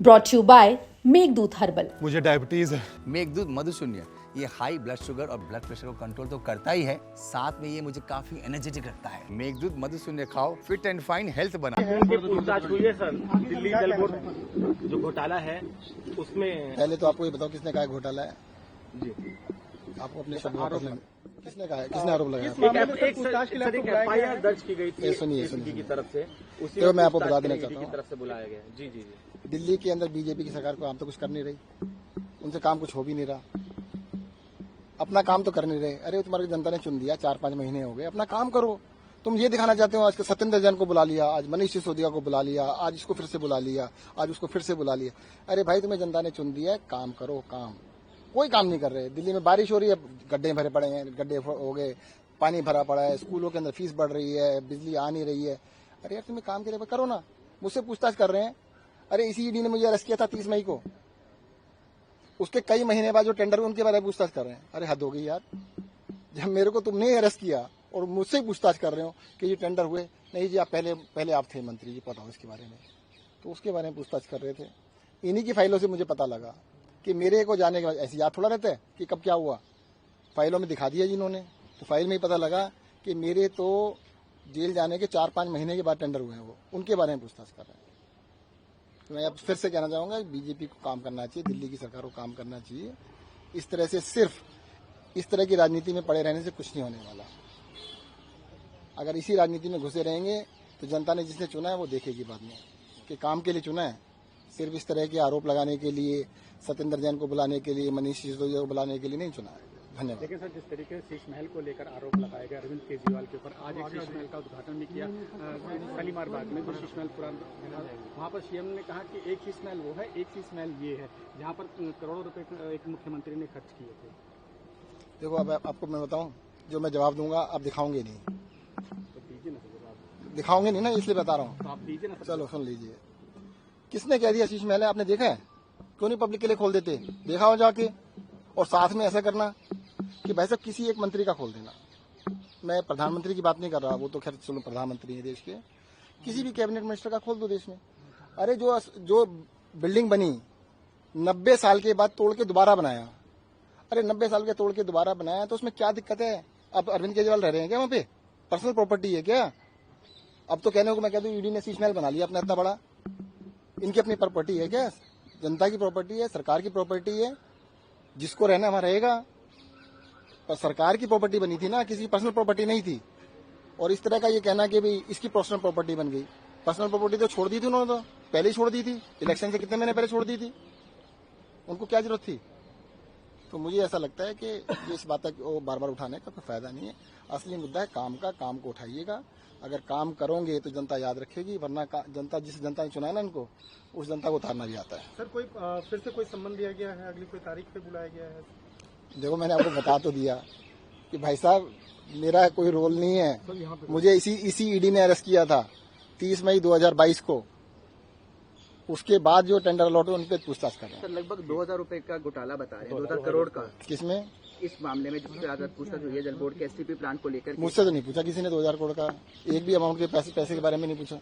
Brought you by Meghdoot herbal. मुझे diabetes है। मेघदूत मधुशून्य ये हाई ब्लड शुगर और ब्लड प्रेशर को कंट्रोल तो करता ही है, साथ में ये मुझे काफी एनर्जेटिक रखता है। मेघदूत मधुशून्य खाओ, फिट एंड फाइन हेल्थ बना। पूछताछ हुई है सर, दिल्ली जल बोर्ड जो घोटाला है उसमें। पहले तो आपको ये बताओ किसने कहा घोटाला है जी, आपको अपने शब्दों पर किसने कहा है, किसने आरोप लगाया? एक एफआईआर दर्ज की गई थी सुनिए की तरफ से, उसी तो मैं आपको बता देना चाहता की हूँ, तरफ से बुलाया गया। जी जी जी। दिल्ली के अंदर बीजेपी की सरकार को काम तो कुछ कर नहीं रही, उनसे काम कुछ हो भी नहीं रहा, अपना काम तो कर नहीं रहे। अरे तुम्हारी जनता ने चुन दिया, 4-5 महीने हो गए, अपना काम करो। तुम ये दिखाना चाहते हो आज सत्येंद्र जैन को बुला लिया, आज मनीष सिसोदिया को बुला लिया, आज इसको फिर से बुला लिया, आज उसको फिर से बुला लिया। अरे भाई तुम्हें जनता ने चुन दिया है, काम करो। काम कोई काम नहीं कर रहे। दिल्ली में बारिश हो रही है, गड्ढे भरे पड़े हैं, गड्ढे हो गए, पानी भरा पड़ा है, स्कूलों के अंदर फीस बढ़ रही है, बिजली आ नहीं रही है। अरे यार तुम्हें काम के लिए करो ना। मुझसे पूछताछ कर रहे हैं। अरे इसी ईडी ने मुझे अरेस्ट किया था 30 मई को, उसके कई महीने बाद जो टेंडर हुए उनके बारे में पूछताछ कर रहे हैं। अरे हद हो गई यार, जब मेरे को तुमने अरेस्ट किया और मुझसे पूछताछ कर रहे हो कि ये टेंडर हुए। नहीं जी, आप पहले आप थे मंत्री जी, पता हो इसके बारे में, तो उसके बारे में पूछताछ कर रहे थे। इन्हीं की फाइलों से मुझे पता लगा कि मेरे को जाने के बाद ऐसी याद थोड़ा रहता है कि कब क्या हुआ, फाइलों में दिखा दिया जिन्होंने। तो फाइल में ही पता लगा कि मेरे तो जेल जाने के 4-5 महीने के बाद टेंडर हुए हैं, वो उनके बारे में पूछताछ कर रहे हैं। तो मैं अब फिर से कहना चाहूंगा, बीजेपी को काम करना चाहिए, दिल्ली की सरकार को काम करना चाहिए। इस तरह से सिर्फ इस तरह की राजनीति में पड़े रहने से कुछ नहीं होने वाला। अगर इसी राजनीति में घुसे रहेंगे तो जनता ने जिसने चुना है वो देखेगी बाद में कि काम के लिए चुना है। सिर्फ इस तरह के आरोप लगाने के लिए, सत्येंद्र जैन को बुलाने के लिए, मनीष सिसोदिया को बुलाने के लिए नहीं चुना है। धन्यवाद। लेकिन सर, जिस तरीके से शीश महल को लेकर आरोप लगाया गया अरविंद केजरीवाल के ऊपर, आज एक शीश महल का उद्घाटन भी किया शालीमार बाग में, जो शीश महल पुराना, वहाँ पर सीएम ने कहा कि एक शीश महल वो है, एक शीश महल ये है, जहाँ पर करोड़ों रुपए एक मुख्यमंत्री ने खर्च किए थे। देखो अब आपको मैं बताऊं, जो मैं जवाब दूंगा आप दिखाओगे नहीं, तो दीजिए ना जवाब। दिखाओगे नहीं ना, इसलिए बता रहा हूँ। तो आप दीजिए ना। चलो सुन लीजिए, किसने कह दिया शीश महल है? आपने देखा है? क्यों नहीं पब्लिक के लिए खोल देते? देखा हो जाके। और साथ में ऐसा करना कि भाई साहब किसी एक मंत्री का खोल देना। मैं प्रधानमंत्री की बात नहीं कर रहा, वो तो खैर चलो प्रधानमंत्री है देश के, किसी भी कैबिनेट मिनिस्टर का खोल दो देश में। अरे जो बिल्डिंग बनी 90 साल के बाद तोड़ के दोबारा बनाया, अरे 90 साल के तोड़ के दोबारा बनाया तो उसमें क्या दिक्कत है? अब अरविंद केजरीवाल रह रहे हैं क्या वहाँ पे? पर्सनल प्रॉपर्टी है क्या? अब तो कहने को मैं कह दूं ईडी ने शीश महल बना लिया अपना इतना बड़ा, इनकी अपनी प्रॉपर्टी है क्या? जनता की प्रॉपर्टी है, सरकार की प्रॉपर्टी है, जिसको रहना वहां रहेगा। पर सरकार की प्रॉपर्टी बनी थी ना, किसी पर्सनल प्रॉपर्टी नहीं थी। और इस तरह का ये कहना कि भाई इसकी पर्सनल प्रॉपर्टी बन गई, पर्सनल प्रॉपर्टी तो छोड़ दी थी उन्होंने, तो पहले ही छोड़ दी थी, इलेक्शन से कितने महीने पहले छोड़ दी थी, उनको क्या जरूरत थी? तो मुझे ऐसा लगता है कि इस बात को बार बार उठाने का कोई फायदा नहीं है। असली मुद्दा है काम का, काम को उठाइएगा। अगर काम करोगे तो जनता याद रखेगी, वरना जनता जिस जनता ने चुना है ना इनको, उस जनता को उतारना भी आता है। सर, कोई फिर से कोई सम्मन दिया गया है, अगली कोई तारीख पे बुलाया गया है? देखो मैंने आपको बता तो दिया कि भाई साहब मेरा कोई रोल नहीं है। मुझे इसी ईडी ने अरेस्ट किया था 30 मई 2022 को। उसके बाद जो टेंडर अलॉट हुए उन पे पूछताछ कर रहे हैं। सर, लगभग 2000 रुपए का घोटाला बता रहे हैं, 2000 करोड़ का। किसमें? इस मामले में जिससे ज्यादा पूछताछ हुई है जल बोर्ड के एसटीपी प्लांट को लेकर। मुझसे तो नहीं पूछा किसी ने 2000 करोड़ का, एक भी अमाउंट के पैसे के बारे में नहीं पूछा।